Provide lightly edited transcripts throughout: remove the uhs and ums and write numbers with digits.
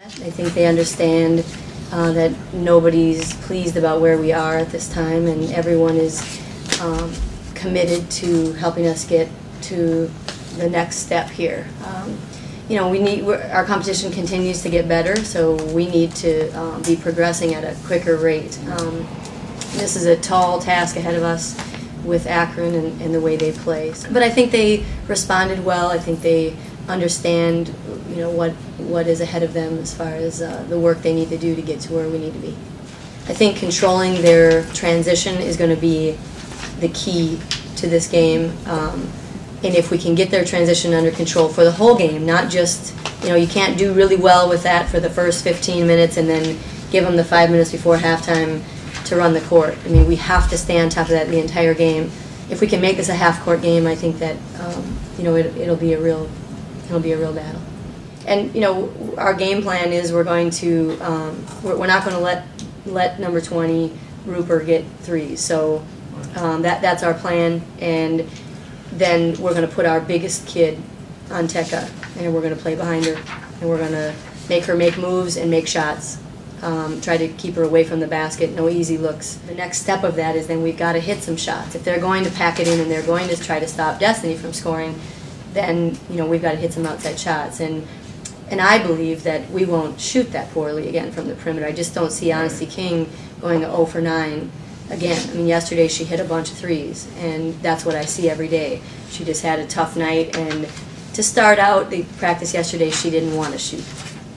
I think they understand that nobody's pleased about where we are at this time, and everyone is committed to helping us get to the next step here. You know, our competition continues to get better, so we need to be progressing at a quicker rate. This is a tall task ahead of us with Akron and the way they play. But I think they responded well. I think they understand, you know, what is ahead of them as far as the work they need to do to get to where we need to be. I think controlling their transition is going to be the key to this game. And if we can get their transition under control for the whole game, not just, you know, you can't do really well with that for the first 15 minutes and then give them the 5 minutes before halftime to run the court. I mean, we have to stay on top of that the entire game. If we can make this a half-court game, I think that, you know, it'll be a real battle. And, you know, our game plan is we're going to, we're not going to let number 20, Rupert, get threes. So that's our plan. And then we're going to put our biggest kid on Tekka, and we're going to play behind her, and we're going to make her make moves and make shots. Try to keep her away from the basket, no easy looks. The next step of that is then we've got to hit some shots. If they're going to pack it in and they're going to try to stop Destiny from scoring, then, you know, we've got to hit some outside shots. And I believe that we won't shoot that poorly again from the perimeter. I just don't see Honesty King going 0 for 9 again. I mean, yesterday she hit a bunch of threes, and that's what I see every day. She just had a tough night, and to start out, the practice yesterday, she didn't want to shoot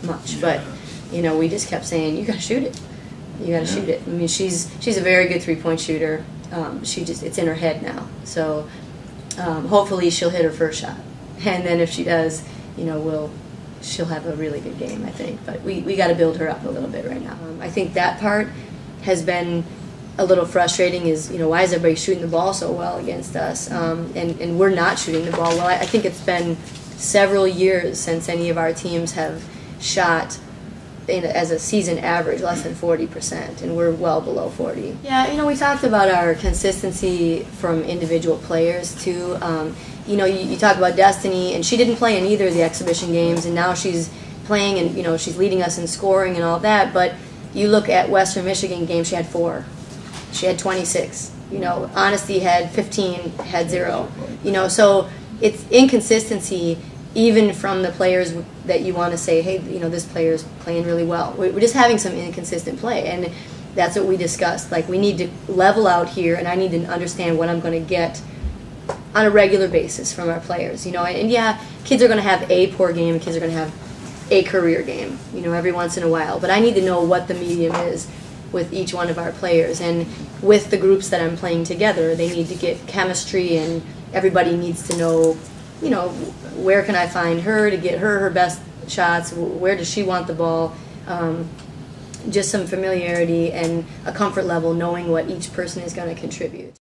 much, but, you know, we just kept saying, you got to shoot it. You got to shoot it. I mean, she's a very good three-point shooter. It's in her head now. So hopefully she'll hit her first shot, and then if she does, you know, she'll have a really good game, I think. But we got to build her up a little bit right now. I think that part has been a little frustrating. Is, you know, why is everybody shooting the ball so well against us, and we're not shooting the ball well. I think it's been several years since any of our teams have shot as a season average less than 40%, and we're well below 40. Yeah, you know, we talked about our consistency from individual players too. You know, you talk about Destiny, and she didn't play in either of the exhibition games, and now she's playing, and, you know, she's leading us in scoring and all that. But you look at Western Michigan game, she had 4. She had 26. You know, Honesty had 15, had 0. You know, so it's inconsistency even from the players that you want to say, hey, you know, this player's playing really well. We're just having some inconsistent play, and that's what we discussed. Like, we need to level out here, and I need to understand what I'm going to get on a regular basis from our players. You know, and yeah, kids are going to have a poor game, kids are going to have a career game, you know, every once in a while. But I need to know what the medium is with each one of our players, and with the groups that I'm playing together, they need to get chemistry, and everybody needs to know, you know, where can I find her to get her best shots, where does she want the ball, just some familiarity and a comfort level knowing what each person is going to contribute.